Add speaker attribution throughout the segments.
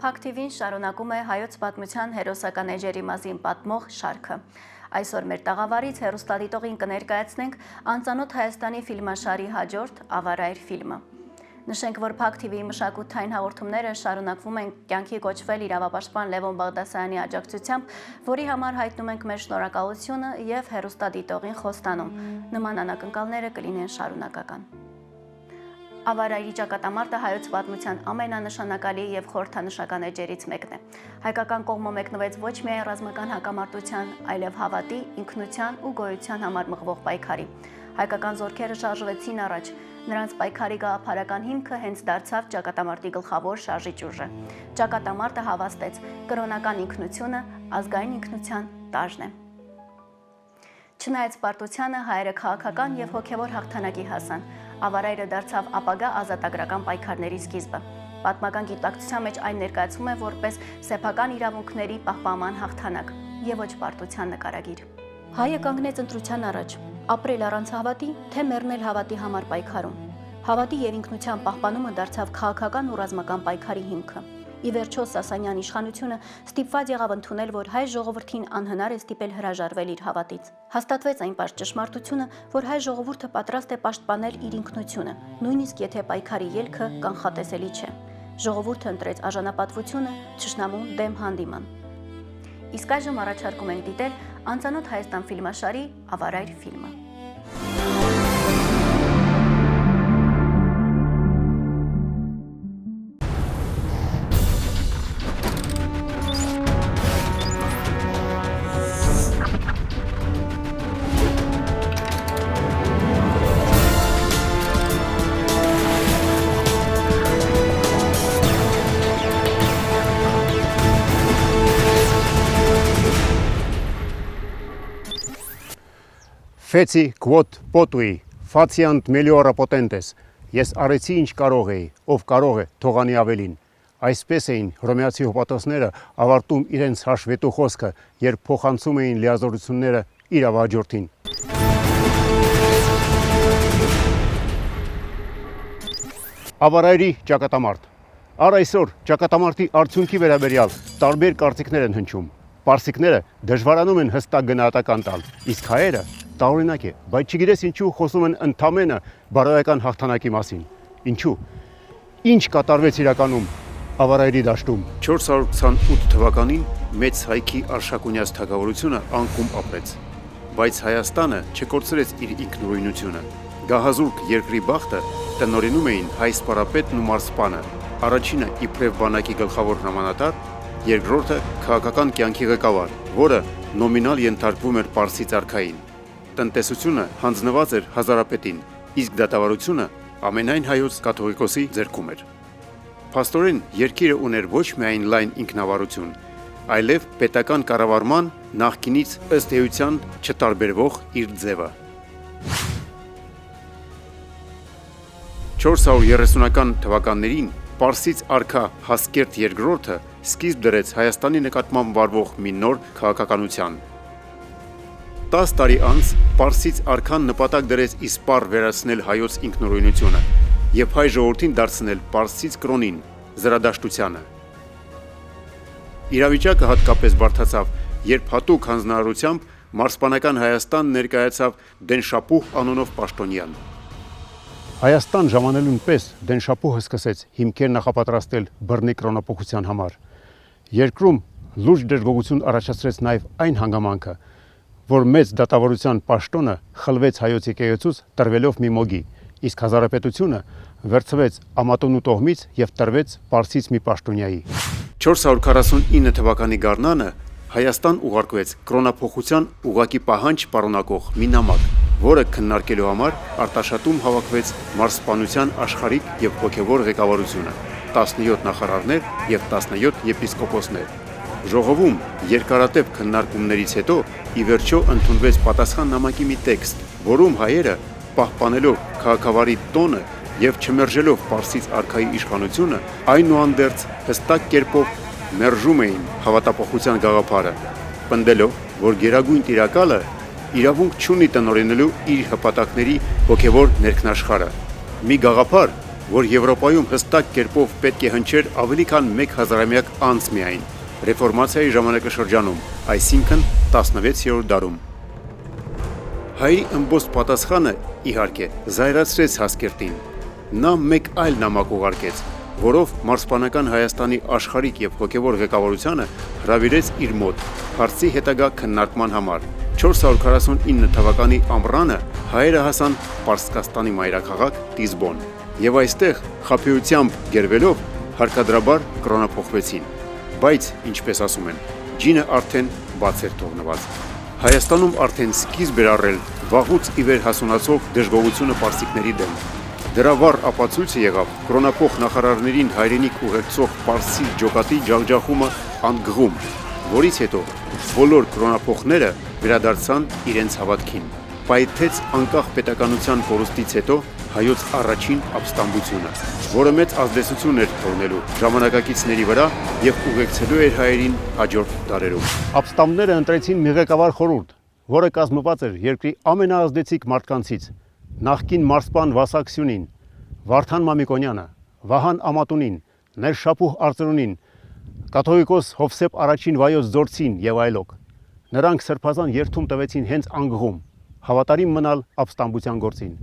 Speaker 1: Փակ TV-ն շարունակում է հայոց պատմության հերոսական էջերի մասին պատմող շարքը։ Այսօր մեր տաղավարից հեռուստադիտողին կներկայացնենք Անծանոթ Հայաստանի ֆիլմաշարի հաջորդ «Ավարայր» ֆիլմը։ Նշենք, որ Փակ TV-ի մշակութային հաղորդումները շարունակվում են կյանքի կոչվել իրավապաշտպան Լևոն Բաղդասարյանի աջակցությամբ, որի համար հայտնում ենք մեր շնորհակալությունը եւ հեռուստադիտողին խոստանում։ Նման անակնկալները կլինեն շարունակական։ Ավարայրի ճակատամարտը հայոց պատմության ամենանշանակալի եւ խորհրդանշական էջերից մեկն է։ Հայկական կողմը մեկնվեց ոչ միայն ռազմական հակամարտության, այլև հավատի, ինքնության ու գոյության համար մղվող պայքարի։ Հայկական զորքերը շարժվեցին առաջ, նրանց պայքարի գաղափարական հիմքը հենց դարձավ ճակատամարտի գլխավոր շարժիչ ուժը։ Ճակատամարտը հավաստեց կրոնական ինքնությունը ազգային ինքնության տարրն է։ Չնայած պարտությանը հայերը քաղաքական եւ հոգեվոր հաղթանակի հասան, Ավարայրը դարձավ ապագա ազատագրական պայքարների սկիզբը։ Պատմական գիտակցության մեջ այն ներկայացվում է որպես սեփական իրավունքների պահպանման հաղթանակ եւ ոչ պարտության նկարագիր։ Հայը կանգնեց ընտրության առաջ, ապրել առանց հավատի, թե մեռնել հավատի համար պայքարում։ Հավատի եւ ինքնության պահպանումը դարձավ քաղաքական ու ռազմական պայքարի հիմքը։ Ի վերջո Սասանյան իշխանությունը ստիպված եղավ ընդունել, որ հայ ժողովրդին անհնար է ստիպել հրաժարվել իր հավատից։ Հաստատվեց այն պարզ ճշմարտությունը, որ հայ ժողովուրդը պատրաստ է պաշտպանել իր ինքնությունը, նույնիսկ եթե պայքարի ելքը կանխատեսելի չէ։ Ժողովուրդը ընտրեց արժանապատվությունը, թշնամուն դեմ հանդիման։ Իսկ այժմ առաջարկում ենք դիտել Անծանոթ Հայաստան ֆիլմաշարի «Ավարայր» ֆիլմը։
Speaker 2: Feci quod potui, faciant meliora potentes, ես արեցի ինչ կարող էի, ով կարող է թողանի ավելին։ Այսպես էին հռոմեացի հոպատոսները ավարտում իրենց հաշվետու խոսքը, երբ փոխանցում էին լիազորությունները իրավահաջորդին։ Ավարայրի ճակատամարտ։ Առ այսօր ճակատամարտի արդյունքի վերաբերյալ տարբեր կարծիքներ են հնչում։ Պարսիկները դժվարանում են հստակ գնահատական տալ, իսկ հայերը տարօրինակ է, բայց չգիտես ինչու խոսում են ընդամենը բարոյական հաղթանակի մասին։ Ինչու։ Ինչ կատարվեց իրականում Ավարայրի դաշտում։ 428 թվականին մեծ հայքի Արշակունյաց թագավորությունը անկում ապրեց, բայց Հայաստանը չկորցրեց իր ինքնուրույնությունը։ Գահազուրկ երկրի բախտը տնօրինում էին հայ սպարապետն ու մարզպանը, առաջինը իբրև բանակի գլխավոր հրամանատար, երկրորդը քաղաքական կյանքի ղեկավար, որը նոմինալ ենթարկվում էր Պարսից արքային։ Տնտեսությունը հանձնված էր հազարապետին, իսկ դատավարությունը ամենայն հայոց կաթողիկոսի ձեռքում էր։ Փաստորեն երկիրը ուներ ոչ միայն լայն ինքնավարություն, այլև պետական կառավարման նախկինից ըստ էության չտարբերվող իր ձևը։ 430-ական թվականներին Պարսից արքա Հասկերտ II սկիզբ դրեց Հայաստանի նկատմամբ վարվող մի նոր քաղաքականության։ 10 տարի անց Պարսից արքան նպատակ դրեց իսպառ վերացնել հայոց ինքնուրույնությունը եւ հայ ժողովրդին դարձնել Պարսից կրոնին, զրադաշտությանը։ Իրավիճակը հատկապես բարդացավ, երբ հատուկ հանձնարարությամբ մարզպանական Հայաստան ներկայացավ Դենշապուհ անունով պաշտոնյան։ Հայաստան ժամանելուն պես Դենշապուհը սկսեց հիմքեր նախապատրաստել բռնի կրոնափոխության համար։ Երկրում լուրջ դժգոհություն առաջացրեց նաև այն հանգամանքը, որ մեծ դատավարության պաշտոնը խլվեց հայոց եկեղեցուց տրվելով մի մոգի, իսկ հազարապետությունը վերցվեց Ամատոնու տոհմից եւ տրվեց Պարսից մի պաշտոնյայի։ 449 թվականի գարնանը Հայաստան ուղարկվեց կրոնափոխության ուղղակի պահանջ պարունակող մի նամակ, որը քննարկելու համար Արտաշատում հավաքվեց մարզպանության աշխարհիկ եւ հոգեվոր ղեկավարությունը, 17 նախարարներ եւ 17 եպիսկոպոսներ։ Ժողովում երկարատև քննարկումներից հետո ի վերջո ընդունվեց պատասխան նամակի մի տեքստ, որում հայերը պահպանելով քաղաքավարի տոնը եւ չմերժելով Պարսից արքայի իշխանությունը, այնուհանդերձ հստակ կերպով մերժում էին հավատափոխության գաղափարը, պնդելով, որ գերագույն տիրակալը իրավունք չունի տնօրինելու իր հպատակների հոգևոր ներքնաշխարհը։ Մի գաղափար, որ Եվրոպայում հստակ կերպով պետք է հնչեր ավելի քան 1000-ամյակ անց միայն, ռեֆորմացիայի ժամանակաշրջանում, այսինքն 16-րդ դարում։ Հայերի ըմբոստ պատասխանը, իհարկե, զայրացրեց Հասկերտին։ Նա մեկ այլ նամակ ուղարկեց, որով մարզպանական Հայաստանի աշխարհիկ եւ հոգեվոր ղեկավարությանը հրավիրեց իր մոտ հարցի հետագա քննարկման համար։ 449 թվականի ամռանը հայերը հասան Պարսկաստանի մայրաքաղաք Տիզբոն եւ այստեղ խաբեությամբ գերվելով հարկադրաբար կրոնափոխվեցին, բայց ինչպես ասում են, ջինը արդեն բաց էր թողնված։ Հայաստանում արդեն սկիզբ էր առել վաղուց ի վեր հասունացող դժգոհությունը պարսիկների դեմ։ Դրա վառ ապացույցը եղավ կրոնափոխ նախարարներին հայրենիք ուղեկցող պարսի ջոկատի ջախջախումը անգղում, որից հետո բոլոր կրոնափոխները վերադարձան իրենց հավատքին։ Պայթեց անկախ պետականության կորուստից հետո հայոց առաջին ապստամբությունը, որը մեծ ազդեցություն էր թողնելու ժամանակակիցների վրա եւ ուղեկցելու էր հայերին հաջորդ դարերում։ Ապստամբները ընտրեցին մի ղեկավար խորհուրդ, որը կազմված էր երկրի ամենաազդեցիկ մարդկանցից՝ նախկին մարզպան Վասակ Սյունին, Վարդան Մամիկոնյանը, Վահան Ամատունին, Ներշապուհ Արծրունին, կաթողիկոս Հովսեփ առաջին Վայոց Ձորցին եւ այլոք։ Նրանք սրբազան երթում տվեցին հենց անգղում, հավատարիմ մնալ ապստամբության գործին։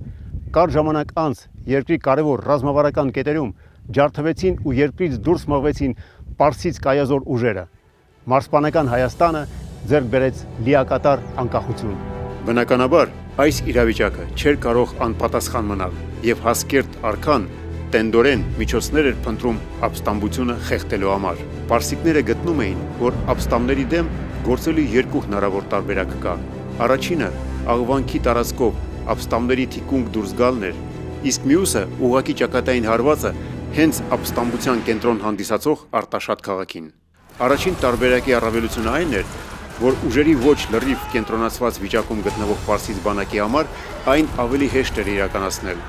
Speaker 2: Կար ժամանակ անց երկրի կարևոր ռազմավարական կետերում ջարդվեցին ու երկրից դուրս մղվեցին պարսից կայազոր ուժերը։ Մարզպանական Հայաստանը ձեռք բերեց լիակատար անկախություն։ Բնականաբար այս իրավիճակը չէր կարող անպատասխան մնալ եւ Հասկերտ արքան տենդորեն միջոցներ էր փնտրում ապստամբությունը խեղդելու համար։ Պարսիկները գտնում էին, որ ապստամբների դեմ գործելու երկու հնարավոր տարբերակ կա։ Առաջինը աղվանքի տարածքով ապստամբների թիկունք դուրս գալն էր, իսկ մյուսը ուղղակի ճակատային հարվածը հենց ապստամբության կենտրոն հանդիսացող Արտաշատ քաղաքին։ Առաջին տարբերակի առավելությունը այն էր, որ ուժերի ոչ լրիվ կենտրոնացված վիճակում գտնվող պարսից բանակի համար այն ավելի հեշտ էր իրականացնել։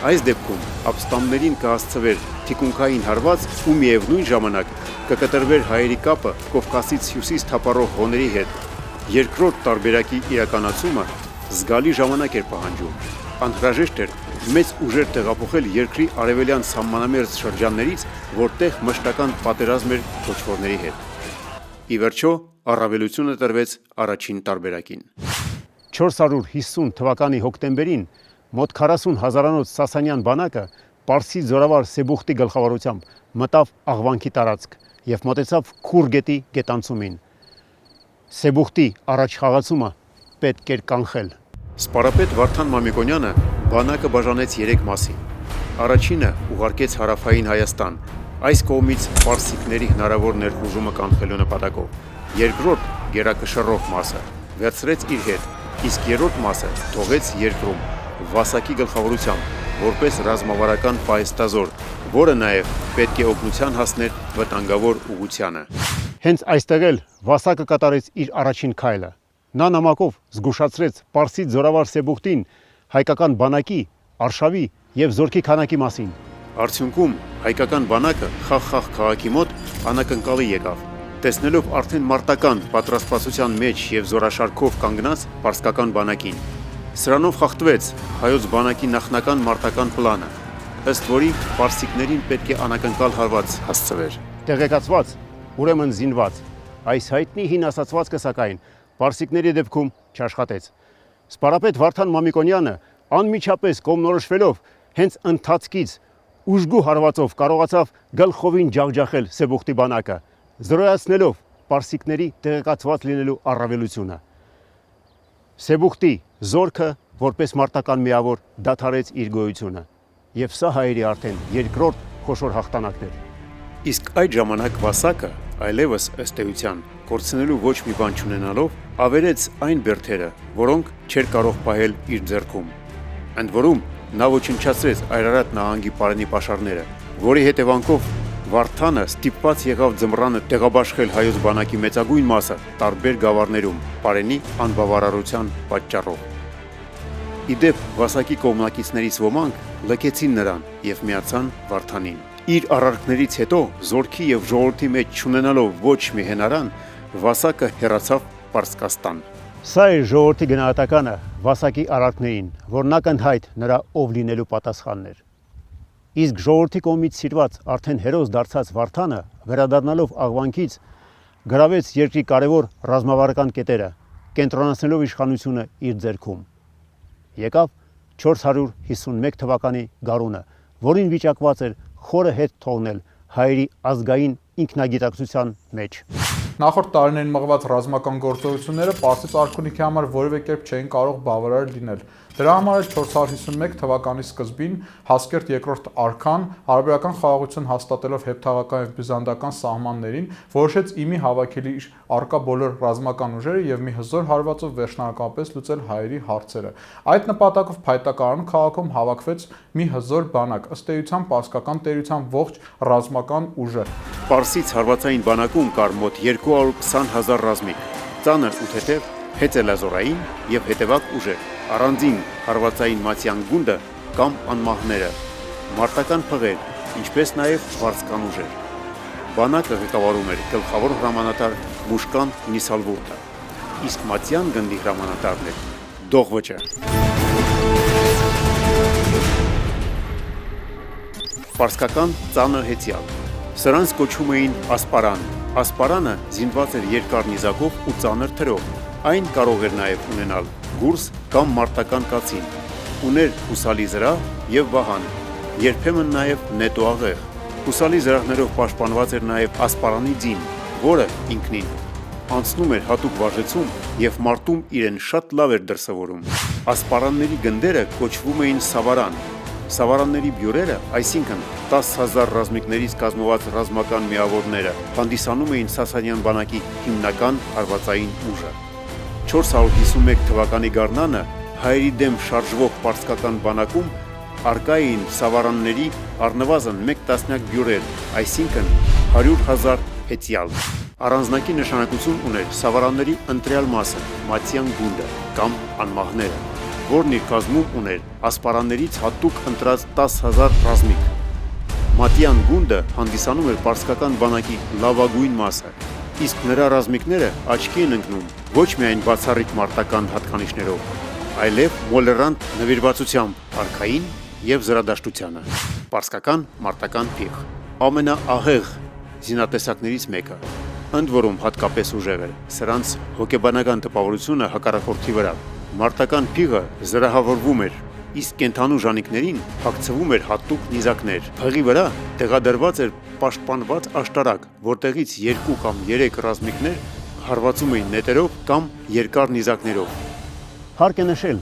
Speaker 2: Այս դեպքում ապստամբներին կհասցվեր թիկունքային հարված ու միևնույն ժամանակ կկտրվեր հայերի կապը Կովկասից հյուսիս թափառող հոների հետ։ Երկրորդ տարբերակի իրականացումը զգալի ժամանակ էր պահանջում։ Անհրաժեշտ էր մեծ ուժեր տեղափոխել երկրի արևելյան սահմանամերձ շրջաններից, որտեղ մշտական պատերազմ էր կոչվորների հետ։ Ի վերջո, առավելությունը տրվեց առաջին տարբերակին։ 450 թվականի հոկտեմբերին մոտ 40 հազարանոց Սասանյան բանակը Պարսի զորավար Սեբուխտի գլխավորությամբ մտավ աղվանքի տարածք եւ մոտեցավ Քուր գետի գետանցումին։ Սեբուխտի առաջխաղացումը պետք էր կանխել։ Սպարապետ Վարդան Մամիկոնյանը բանակը բաժանեց 3 մասի։ Առաջինը ուղարկեց հարավային Հայաստան, այս կողմից պարսիկների հնարավոր ներխուժումը կանխելու նպատակով։ Երկրորդ գերակշռող մասը վերցրեց իր հետ, իսկ երրորդ մասը թողեց երկրում Վասակի գլխավորությամբ, որպես ռազմավարական պահեստազոր, որը նաև պետք է օգնության հասներ վտանգավոր ուղղությանը։ Հենց այստեղ էլ Վասակը կատարեց իր առաջին քայլը։ Նա նամակով զգուշացրեց Պարսից զորավար Սեբուխտին հայկական բանակի, արշավի եւ զորքի քանակի մասին։ Արդյունքում հայկական բանակը Խախխաղ քաղաքի մոտ անակնկալի եկավ, տեսնելով արդեն մարտական պատրաստվածության մեջ եւ զորաշարքով կանգնած պարսկական բանակին։ Սրանով խախտվեց հայոց բանակի նախնական մարտական պլանը, ըստ որի պարսիկներին պետք է անակնկալ հարված հասցվեր։ Տեղեկացված, ուրեմն զինված, այս հայտնի հին ասացվածքը սակայն պարսիկների դեպքում չաշխատեց։ Սպարապետ Վարդան Մամիկոնյանը անմիջապես կողմնորոշվելով հենց ընթացքից ուժգու հարվածով կարողացավ գլխովին ջախջախել Սեբուխտի բանակը, զրոյացնելով պարսիկների տեղեկացված լինելու առավելությունը։ Սեբուխտի զորքը որպես մարտական միավոր դադարեց իր գոյությունը, եւ սա հայերի արդեն երկրորդ խոշոր հաղթանակն էր։ Իսկ այդ ժամանակ Վասակը այլևս ըստ էության կորցնելու ոչ մի բան չունենալով ավերեց այն բերդերը, որոնք չէր կարող պահել իր ձեռքում։ Ընդ որում նա ոչնչացրեց Այրարատ նահանգի Պարենի պաշարները, որի հետևանքով Վարդանը ստիպված եղավ ձմռանը տեղաբաշխել հայոց բանակի մեծագույն մասը տարբեր գավառներում Պարենի անբավարարության պատճառով։ Իդեպ Վասակի կողմնակիցներից ոմանք լքեցին նրան եւ միացան Վարդանին։ Իր առարկներից հետո զորքի եւ ժողովրդի մեջ չունենալով ոչ մի հենարան, Վասակը հեռացավ Պարսկաստան։ Սա է ժողովրդի գնահատականը Վասակի առարկներին, որն ակնհայտ նրա ով լինելու պատասխանն էր։ Իսկ ժողովրդի կողմից սիրված արդեն հերոս դարձած Վարդանը, վերադառնալով աղվանքից, գրավեց երկրի կարևոր ռազմավարական կետերը, կենտրոնացնելով իշխանությունը իր ձեռքում։ Եկավ 451 թվականի գարունը, որին վիճակված էր խորը հետ թողնել հայերի ազգային ինքնագիտակցության մեջ։
Speaker 3: Նախորդ տարիներին մղված ռազմական գործողությունները Պարսից արքունիքի համար որևէ կերպ չէին կարող բավարար լինել։ Դրա համար 451 թվականի սկզբին Հասկերտ II արքան հարաբերական խաղաղություն հաստատելով հեպթաղական և բյուզանդական սահմաններին որոշեց իմի հավաքել իր առկա բոլոր ռազմական ուժերը և մի հզոր հարվածով վերջնականապես լուծել հայերի հարցերը։ Այդ նպատակով Փայտակարան քաղաքում հավաքվեց մի հզոր բանակ, ըստ էության պարսկական տերության ողջ ռազմական ուժը։
Speaker 2: Պարսից հարվածային բանակում կար մոտ 220,000 ռազմիկ, ծանր ու թեթև, հեծելազորային և հետևակ ուժեր, առանձին հարվածային մատյան գունդը կամ անմահները, մարտական փղեր, ինչպես նաև վարձկան ուժեր։ Բանակը ղեկավարում էր գլխավոր հրամանատար Մուշկան Նիսալվուրտը, իսկ մատյան գնդի հրամանատարն էր Դողվճը։ Պարսկական ծանր հեծյալ։ Սրանց կոչում էին ասպարան։ Ասպարանը զինված էր երկար նիզակով ու ծանր թրով։ Այն կարող էր նաև ունենալ գուրս կամ մարտական կացին, ուներ հուսալի զրահ և վահան, երբեմն նաև նետո աղեղ։ Հուսալի զրահներով պաշտպանված էր նաև ասպարանի ձին, որը ինքնին անցնում էր հատուկ վարժեցում և մարտում իրեն շատ լավ էր դրսևորում։ Ասպարանների գնդերը կոչվում էին սավարան։ Սավարանների բյուրերը, այսինքն 10,000 ռազմիկներից կազմված ռազմական միավորները, հանդիսանում էին Սասանյան բանակի հիմնական հարվածային ուժը։ 451 թվականի գարնանը հայերի դեմ շարժվող պարսկական բանակում առկա էին սավարանների առնվազն 1 տասնյակ բյուրեր, այսինքն 100,000 հեծյալ։ Առանձնակի նշանակություն ուներ սավարանների ընտրյալ մասը, մատյան գունդը կամ անմահները, որն իր կազմում ուներ ասպարաններից հատուկ ընտրած 10,000 ռազմիկ։ Մատյան գունդը հանդիսանում էր պարսկական բանակի լավագույն մասը, իսկ նրա ռազմիկները աչքի են ընկնում ոչ միայն բացառիկ մարտական հատկանիշներով, այլև մոլեռանդ նվիրվածությամբ արքային և զրադաշտությանը։ Պարսկական մարտական փիղ ամենաահեղ զինատեսակներից մեկը, ընդ որում հատկապես ուժեղ էր, սրանց հոգեբանական տպավորությունը հակառակորդի վրա։ Մարտական փիղը զրահավորվում էր, իսկ կենդանու ժանիկներին փակցվում էր հատուկ նիզակներ։ Փղի վրա տեղադրված էր պաշտպանված աշտարակ, որտեղից 2 կամ 3 ռազմիկներ հարվածում էին նետերով կամ երկար նիզակներով։ Հարկ է նշել,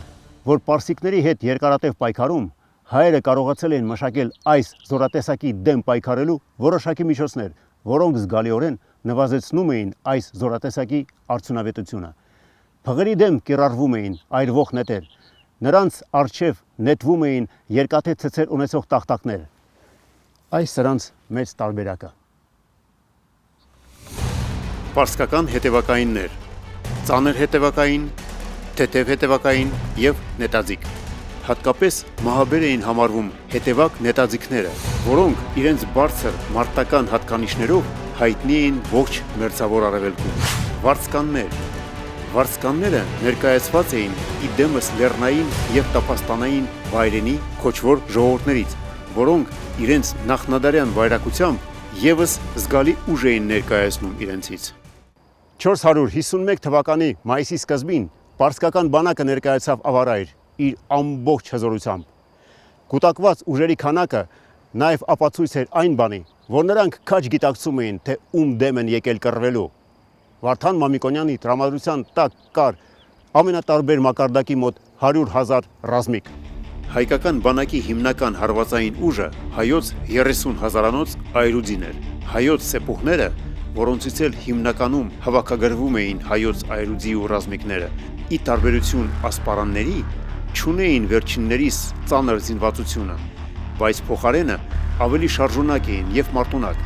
Speaker 2: որ պարսիկների հետ երկարատև պայքարում հայերը կարողացել էին մշակել այս զորատեսակի դեմ պայքարելու որոշակի միջոցներ, որոնք զգալիորեն նվազեցնում էին այս զորատեսակի արդյունավետությունը։ Փղերի դեմ կիրառվում էին այրվող նետեր, նրանց առջև նետվում էին երկաթե ցցեր ունեցող տախտակներ։ Այս սրանց մեծ տարբերակը։ Պարսկական հետևակայիններ, ծանր հետևակային, թեթև հետևակային և նետաձիգ։ Հատկապես մահաբեր էին համարվում հետևակ նետաձիգները, որոնք իրենց բարձր մարտական հատկանիշներով հայտնի էին ողջ մերձավոր արևելքում։ Վարձկաններ։ Վարձկանները ներկայացված էին իդեմս լեռնային և տափաստանային վայրենի քոչվոր ժողովուրդներից, որոնք իրենց նախնադարյան վայրակությամբ ևս զգալի ուժ էին ներկայացնում իրենցից։ 451 թվականի մայիսի սկզբին պարսկական բանակը ներկայացավ Ավարայր իր ամբողջ հզորությամբ։ Կուտակված ուժերի քանակը նաև ապացույց էր այն բանի, որ նրանք քաջ գիտակցում էին, թե ում դեմ են եկել կռվելու։ Վարդան Մամիկոնյանի տրամադրության տակ կար ամենատարբեր մակարդակի մոտ 100,000 ռազմիկ։ Հայկական բանակի հիմնական հարվածային ուժը հայոց 30,000-անոց այրուձին էր։ Հայոց սեպուխները, որոնցից էլ հիմնականում հավաքագրվում էին հայոց այրուձի ու ռազմիկները, ի տարբերություն ասպարանների, չունեին վերջիններիս ծանր զինվածությունը, բայց փոխարենը ավելի շարժունակ էին և մարտունակ։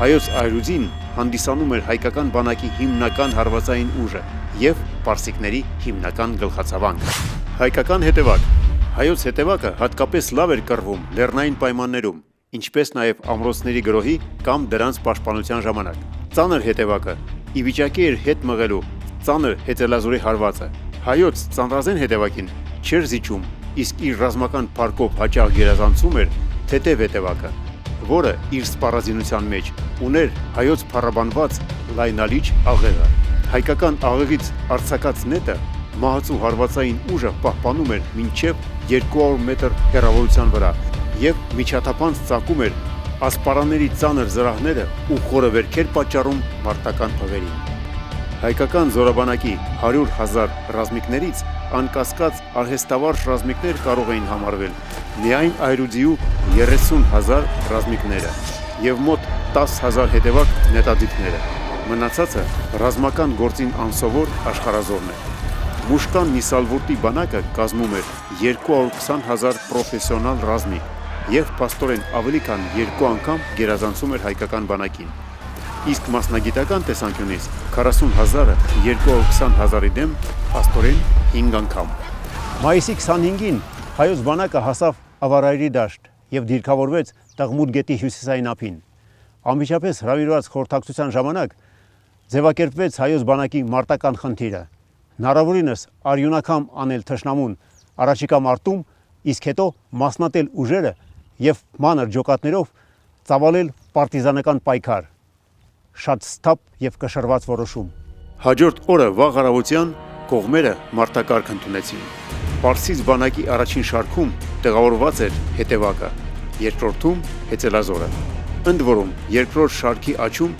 Speaker 2: Հայոց այրուձին հանդիսանում էր հայկական բանակի հիմնական հարվածային ուժը և պարսիկների հիմնական գլխացավանքը։ Հայկական հետևակ։ Հայոց հետևակը հատկապես լավ էր կռվում լեռնային պայմաններում, ինչպես նաև ամրոցների գրոհի կամ դրանց պաշտպանության ժամանակ։ Ծանր հետևակը ի վիճակի էր հետ մղելու ծանր հեծելազորի հարվածը։ Հայոց ծանրազեն հետևակին չէր զիջում, իսկ իր ռազմական փառքով հաճախ գերազանցում էր թեթև հետևակը, որը իր սպառազինության մեջ ուներ հայոց փառաբանված լայնալիչ աղեղը։ Հայկական աղեղից արձակած նետը մահացու հարվածային ուժը պահպանում էր մինչև 200 մետր հեռավորության վրա եւ միջաթափանց ծակում էր ասպարանների ծանր զրահները ու խորը վերքեր պատճառում մարտական փղերին։ Հայկական զորաբանակի 100,000 ռազմիկներից անկասկած արհեստավարժ ռազմիկներ կարող էին համարվել միայն այրուձիու 30,000 ռազմիկները եւ մոտ 10,000 հետևակ նետաձիգները։ Մնացածը ռազմական գործին անսովոր աշխարհազորներ։ Մուշկան Նիսալվուրտի բանակը կազմում էր 220,000 պրոֆեսիոնալ ռազմիկ եւ փաստորեն ավելի քան 2 անգամ գերազանցում էր հայկական բանակին։ Իսկ մասնագիտական տեսանկյունից 40,000-ը 220,000-ի դեմ փաստորեն 5 անգամ։ Մայիսի 25-ին հայոց բանակը հասավ Ավարայրի դաշտ եւ դիրքավորվեց Տղմուտ գետի հյուսիսային ափին։ Անմիջապես հրավիրված խորհրդակցության ժամանակ ձևակերպվեց հայոց բանակի մարտական խնդիրը։ Հնարավորինս արյունաքամ անել թշնամուն առաջիկա մարտում, իսկ հետո մասնատել ուժերը եւ մանր ջոկատներով ծավալել պարտիզանական պայքար։ Շատ սթափ եւ կշռված որոշում։ Հաջորդ օրը վաղ առավոտյան կողմերը մարտակարգ ընդունեցին։ Պարսից բանակի առաջին շարքում տեղավորված էր հետևակը, երկրորդում հեծելազորը։ Ընդ որում, երկրորդ շարքի աջում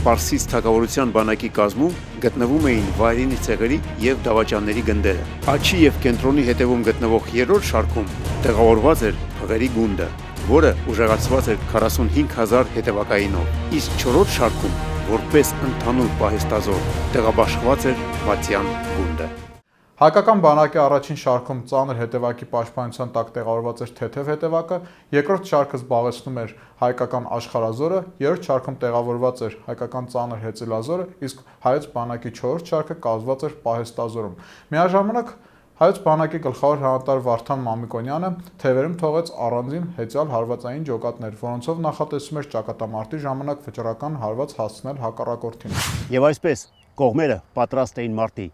Speaker 2: Պարսից թագավորության բանակի կազմում գտնվում էին վայրենի ցեղերի եւ դավաճանների գնդերը։ Աջի եւ կենտրոնի հետևում գտնվող երրորդ շարքում տեղավորված էր փղերի գունդը, որը ուժեղացված էր 45,000 հետևակայինով, իսկ չորրորդ շարքում, որպես ընդհանուր պահեստազոր, տեղաբաշխված էր Մատյան գունդը։
Speaker 3: Հայկական բանակի առաջին շարքում ծանր հետևակի պաշտպանության տակ տեղավորված էր թեթև հետևակը, երկրորդ շարքը զբաղեցնում էր հայկական աշխարհազորը, երրորդ շարքում տեղավորված էր հայկական ծանր հեծելազորը, իսկ հայոց բանակի չորրորդ շարքը կազմված էր պահեստազորում։ Միաժամանակ հայոց բանակի գլխավոր հրամանատար Վարդան Մամիկոնյանը թևերում թողեց առանձին հեծյալ հարվածային ջոկատներ, որոնցով նախատեսում էր ճակատամարտի ժամանակ վճռական հարված հասցնել հակառակորդին։
Speaker 2: Եվ այսպես կողմերը պատրաստ էին մարտի։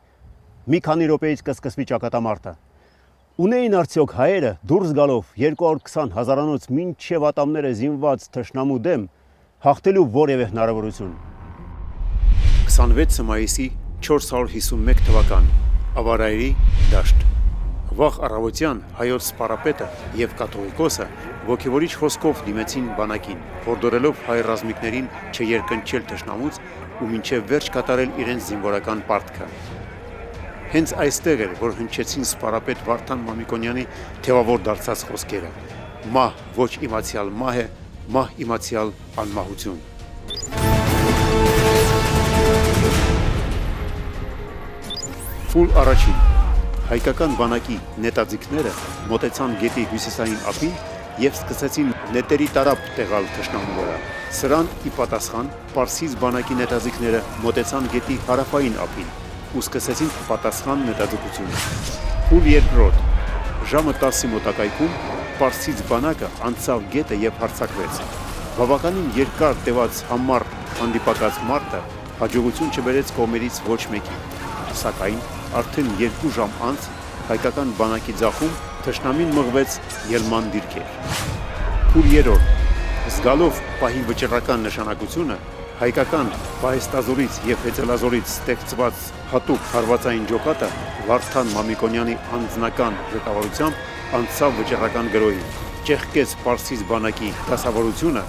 Speaker 2: Մի քանի րոպեից կսկսվի ճակատամարտը։ Ունեին արդյոք հայերը դուրս գալով 220,000-անոց մինչև ատամները զինված թշնամու դեմ հաղթելու որևէ հնարավորություն։ 26 մայիսի 451 թվական Ավարայրի դաշտ։ Վաղ առավոտյան հայոց սպարապետը եւ կաթողիկոսը ոգևորիչ խոսքով դիմեցին բանակին, հորդորելով հայ ռազմիկներին չերկնչել թշնամուց ու մինչև վերջ կատարել իրենց զինվորական պարտքը։ Հենց այստեղ էր, որ հնչեցին սպարապետ Վարդան Մամիկոնյանի թևավոր դարձած խոսքերը. «Մահ ոչ իմացյալ մահ է, մահ իմացյալ անմահություն»։ Փուլ առաջին հայկական բանակի նետաձիգները մոտեցան գետի հյուսիսային ափին եւ սկսեցին նետերի տարապ տեղալ թշնամու վրա։ Սրան ի պատասխան Պարսից բանակի նետաձիգները մոտեցան գետի հարավային ափին ու սկսեցին պատասխան նետաձգությունը։ Փուլ երկրորդ ժամը 10-ի մոտակայքում Պարսից բանակը անցավ գետը եւ հարձակվեց։ Բավականին երկար տևած համառ հանդիպակաց մարտը հաջողություն չբերեց կողմերից ոչ մեկին, սակայն արդեն 2 ժամ անց հայկական բանակի ձախում թշնամին մղվեց ելման դիրքեր։ Փուլ երրորդ զգալով պահի վճռական նշանակությունը հայկական պահեստազորից եւ հեծելազորից ստեղծված հատուկ հարվածային ջոկատը Վարդան Մամիկոնյանի անձնական ղեկավարությամբ անցավ վճռական գրոհի, ճեղքեց Պարսից բանակի դասավորությունը,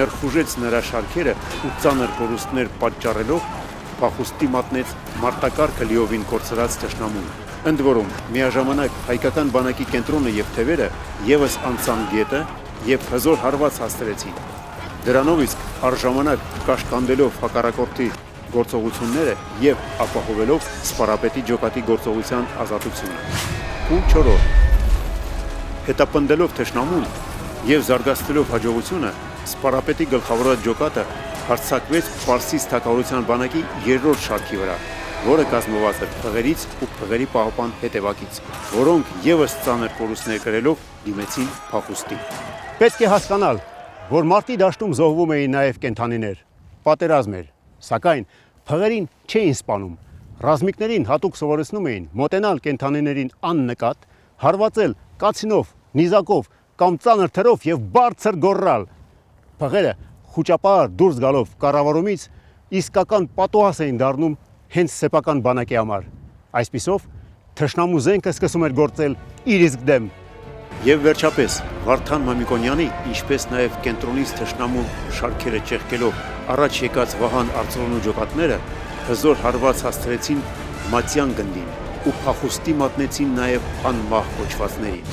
Speaker 2: ներխուժեց նրա շարքերը ու ծանր կորուստներ պատճառելով փախուստի մատնեց մարտակարգը լիովին կորցրած թշնամուն։ Ընդ որում միաժամանակ հայկական բանակի կենտրոնը եւ թևերը եւս անցան գետը եւ հզոր հարված հասցրեցին։ Դրանով իսկ առժամանակ կաշկանդելով հակառակորդի գործողությունները եւ ապահովելով սպարապետի ջոկատի գործողության ազատությունը։ Փուլ 4 հետապնդելով թշնամուն եւ զարգացնելով հաջողությունը սպարապետի գլխավորած ջոկատը հարձակվեց Պարսից թագավորության բանակի երրորդ շարքի վրա, որը կազմված էր փղերից ու փղերի պահապան հետևակից, որոնք եւս ծանր կորուստներ կրելով դիմեցին փախուստի։ Պետք է հասկանալ, որ մարտի դաշտում զոհվում էին նաեւ կենդանիներ։ Պատերազմ էր, սակայն փղերին չէին սպանում։ Ռազմիկներին հատուկ սովորեցնում էին մոտենալ կենդանիներին աննկատ, հարվածել կացինով, նիզակով կամ ծանր թրով եւ բարձր գոռալ։ Փղերը խուճապար դուրս գալով կառավարումից իսկական պատոհաս էին դառնում հենց սեփական բանակի համար։ Այսպիսով թշնամու զենքը սկսում էր գործել իր իսկ դեմ։ Եվ վերջապես Վարդան Մամիկոնյանի, ինչպես նաև կենտրոնից թշնամու շարքերը ճեղքելով առաջ եկած Վահան Արծրունու ջոկատները հզոր հարված հասցրեցին Մատյան գնդին ու փախուստի մատնեցին նաև անմահ կոչվածներին։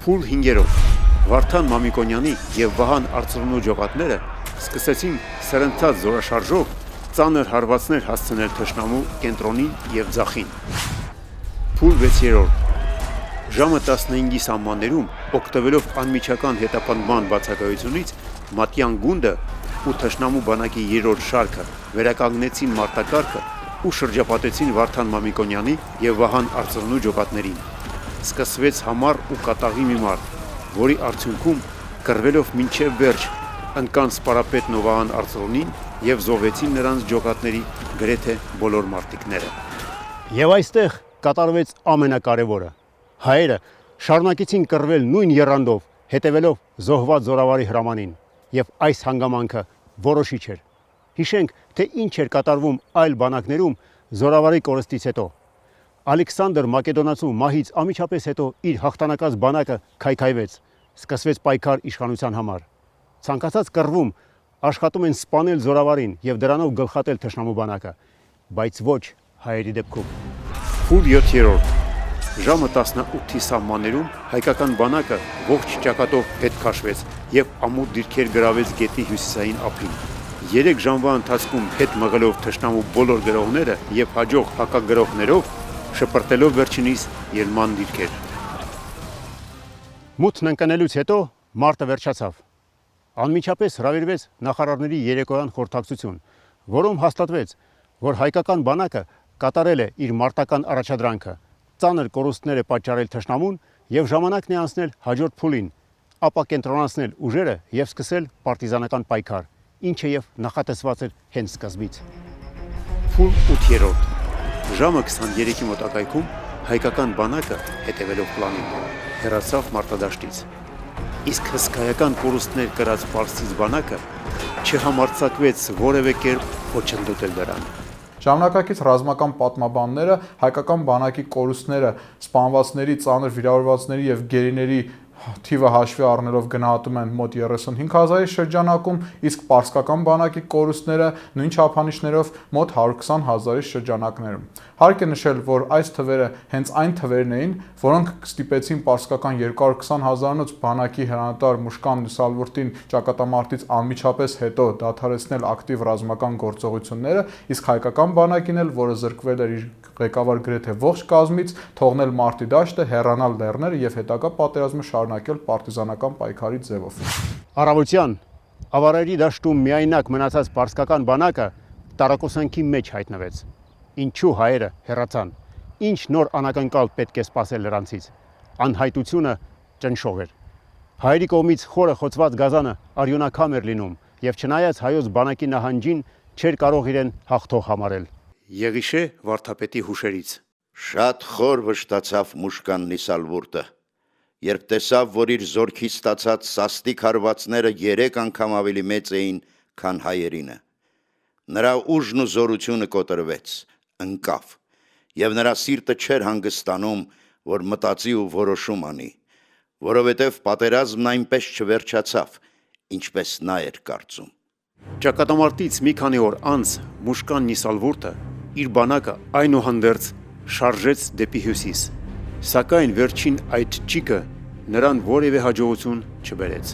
Speaker 2: Փուլ 5-րդ Վարդան Մամիկոնյանի եւ Վահան Արծրունու ջոկատները սկսեցին սրընթաց զորաշարժով ծանր հարվածներ հասցնել թշնամու կենտրոնին եւ ձախին։ Փուլ 6-րդ Ժամը 15-ի սահմաններում, օգտվելով անմիջական հետապնդման բացակայությունից, Մատյան գունդը ու թշնամու բանակի 3-րդ շարքը վերականգնեցին մարտակարգը ու շրջապատեցին Վարդան Մամիկոնյանի եւ Վահան Արծրունու ջոկատներին։ Սկսվեց համառ ու կատաղի մի մարդ, որի արդյունքում կռվելով մինչև վերջ ընկան սպարապետն ու Վահան Արծրունին եւ զոհվեցին նրանց ջոկատների գրեթե բոլոր մարտիկները։ Եվ այստեղ կատարվեց ամենակարևորը։ Հայերը շարունակեցին կռվել նույն եռանդով, հետևելով զոհված զորավարի հրամանին, եւ այս հանգամանքը որոշիչ էր։ Հիշենք, թե ինչ էր կատարվում այլ բանակներում զորավարի կորստից հետո։ Ալեքսանդր Մակեդոնացու մահից ամիջապես հետո իր հաղթանակած բանակը քայքայվեց, սկսվեց պայքար իշխանության համար։ Ցանկացած կռվում աշխատում են սպանել զորավարին եւ դրանով գլխատել թշնամու բանակը, բայց ոչ հայերի դեպքում։ Փուլ 7-րդ Ժամը 18-ի սահմաններում հայկական բանակը ողջ ճակատով հետ քաշվեց եւ ամուր դիրքեր գրավեց գետի հյուսիսային ափին։ 3 ժամվա ընթացքում հետ մղելով թշնամու բոլոր գրողները եւ հաջող հակագրողներով շպրտելով վերջինիս ելման դիրքեր։ Մութն ընկնելուց հետո մարտը վերջացավ։ Անմիջապես հրավիրվեց նախարարների երեկոյան խորհրդակցություն, որում հաստատվեց, որ հայկական բանակը կատարել է իր մարտական առաջադրանքը, ծանր կորուստներ է պատճառել թշնամուն եւ ժամանակն է անցնել հաջորդ փուլին, ապա կենտրոնացնել ուժերը եւ սկսել պարտիզանական պայքար, ինչը եւ նախատեսված էր հենց սկզբից։ Փուլ 8-րդ Ժամը 23-ի մոտակայքում հայկական բանակը, հետևելով պլանին, հեռացավ մարտադաշտից։ Իսկ հսկայական կորուստներ կրած պարսից բանակը չհամարձակվեց որևէ կերպ ոչնդոտել դրան։
Speaker 3: Ժամանակակից ռազմական պատմաբանները հայկական բանակի կորուստները սպանվածների, ծանր վիրավորվածների եւ գերիների թիվը հաշվի առնելով գնահատում են մոտ 35,000-ի շրջանակում, իսկ պարսկական բանակի կորուստները նույն չափանիշներով մոտ 120,000-ի շրջանակներում։ Հարկ է նշել, որ այս թվերը հենց այն թվերն էին, որոնք ստիպեցին պարսկական 220,000-ից բանակի հրանատար Մուշկան Նիսալվուրտին ճակատամարտից անմիջապես հետո դադարեցնել ակտիվ ռազմական գործողությունները, իսկ հայկական բանակին էլ, որը զրկվել էր իր ղեկավար գրեթե ողջ կազմից, թողնել մարտի դաշտը, հեռանալ լեռները եւ հետագա պատերազմը շարունակել պարտիզանական պայքարի ձևով։
Speaker 2: Առավոտյան ավարայրի դաշտում միայնակ մնացած պարսկական բանակը տարակոսանքի մեջ հայտնվեց։ Ինչու հայերը հեռացան։ Ինչ նոր անակնկալ պետք է սպասել նրանցից։ Անհայտությունը ճնշող էր։ Հայերի կողմից խորը խոցված գազանը արյունակամ էր լինում եւ չնայած հայոց բանակի նահանջին չէր կարող իրեն հաղթող համարել։ Եղիշե վարդապետի հուշերից։
Speaker 4: Շատ խոր վշտացավ Մուշկան Նիսալվուրտը, երբ տեսավ, որ իր զորքից ստացած սաստիկ հարվածները 3 անգամ ավելի մեծ էին, քան հայերինը։ Նրա ուժն ու զորությունը կոտրվեց, ընկավ, եւ նրա սիրտը չէր հանգստանում, որ մտածի ու որոշում անի, որովհետև պատերազմն այնպես չվերջացավ, ինչպես նա էր կարծում։
Speaker 2: Ճակատամարտից մի քանի օր անց Մուշկան Նիսալվուրտը իր բանակը այնուհանդերձ շարժեց դեպի հյուսիս, սակայն վերջին այդ ճիկը նրան որևէ հաջողություն չբերեց։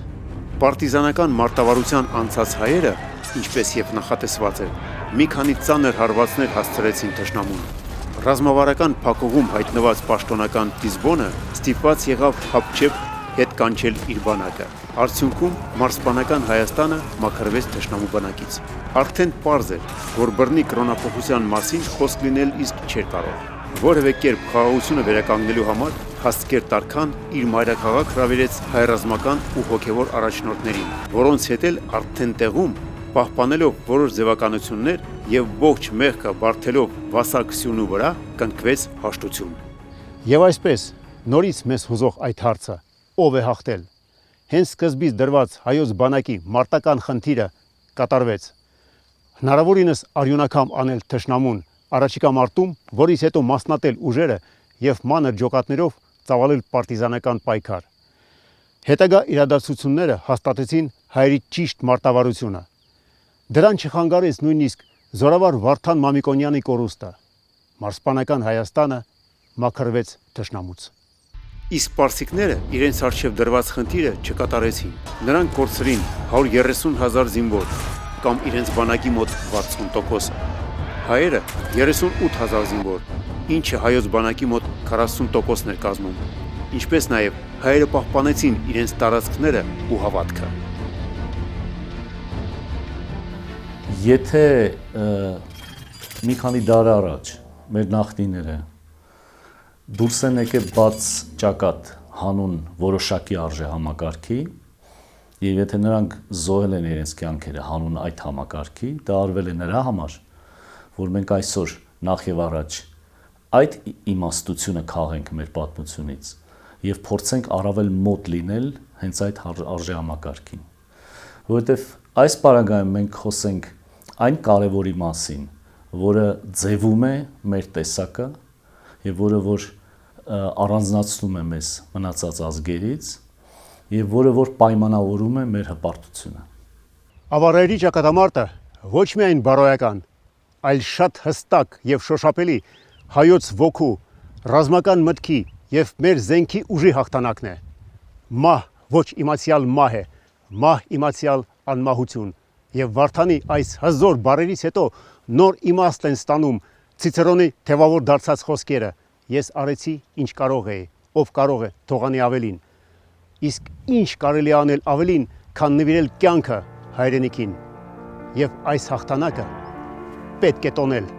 Speaker 2: Պարտիզանական մարտավարության անցած հայերը, ինչպես եւ նախատեսված էր, մի քանի ծանր հարվածներ հասցրեցին թշնամուն։ Ռազմավարական փակուղում հայտնված պաշտոնական Տիզբոնը ստիպված եղավ Հապչեփ հետ կանչել իր բանակը։ Արդյունքում մարզպանական Հայաստանը մաքրվեց թշնամու բանակից։ Արդեն պարզ էր, որ բռնի կրոնափոխության մասին խոսք լինել իսկ չէր կարող։ Որևէ կերպ խաղաղությունը վերականգնելու համար Հասկեր Տարքան իր մայրաքաղաք հրավիրեց հայրազմական ու հոգևոր առաջնորդներին, որոնց հետ էլ արդեն տեղում, պահպանելով որոշ ձևականություններ եւ ողջ մեղքը բարթելով վասակ սյունու վրա, կնքվեց հաշտություն։ Եվ այսպես նորից մեզ հուզող այդ հարցը ով է հաղթել։ հենց սկզբից դրված հայոց բանակի մարտական խնդիրը կատարվեց։ Հնարավորինս արյունաքամ անել թշնամուն առաջիկա մարտում, որից հետո մասնատել ուժերը եւ մանր ջոկատներով ծավալել պարտիզանական պայքար։ Հետագա իրադարձությունները հաստատեցին հայերի ճիշտ մարտավարությունը։ Դրան չխանգարեց նույնիսկ զորավար Վարդան Մամիկոնյանի կորուստը։ Մարզպանական Հայաստանը մաքրվեց թշնամուց։ Իսկ պարսիկները իրենց առջև դրված խնդիրը չկատարեցին։ Նրանք կորցրին 130,000 զինվոր կամ իրենց բանակի մոտ 60%-ը։ Հայերը 38,000 զինվոր, ինչը հայոց բանակի մոտ 40%-ն էր կազմում, ինչպես նաև հայերը պահպանեցին իրենց տարածքները ու հավատքը։
Speaker 5: Եթե մի քանի դար առաջ մեր նախնիները դուրս են եկել բաց ճակատ հանուն որոշակի արժե համակարգի, եւ եթե նրանք զոհել են իրենց կյանքերը հանուն այդ համակարգի, դա արվել է նրա համար, որ մենք այսօր նախ եւ առաջ այդ իմաստությունը քաղենք մեր պատմությունից եւ փորձենք առավել մոտ լինել հենց այդ արժե համակարգին, որովհետեւ այս պարագայում մենք խոսենք այն կարևորի մասին, որը ձևում է մեր տեսակը եւ որը որ առանձնացնում է մեզ մնացած ազգերից եւ որը որ պայմանավորում է մեր հպարտությունը։
Speaker 2: Ավարայրի ճակատամարտը ոչ միայն բարոյական, այլ շատ հստակ եւ շոշափելի հայոց ոգու, ռազմական մտքի եւ մեր զենքի ուժի հաղթանակն է։ Մահ ոչ իմացյալ մահ է, մահ իմացյալ անմահություն։ Եվ Վարդանի այս հզոր բարերից հետո նոր իմաստ են ստանում Ցիցերոնի թևավոր դարձած խոսքերը. ես արեցի ինչ կարող էի, ով կարող է թողանի ավելին։ Իսկ ինչ կարելի է անել ավելին, քան նվիրել կյանքը հայրենիքին։ Եվ այս հաղթանակը պետք է տոնել։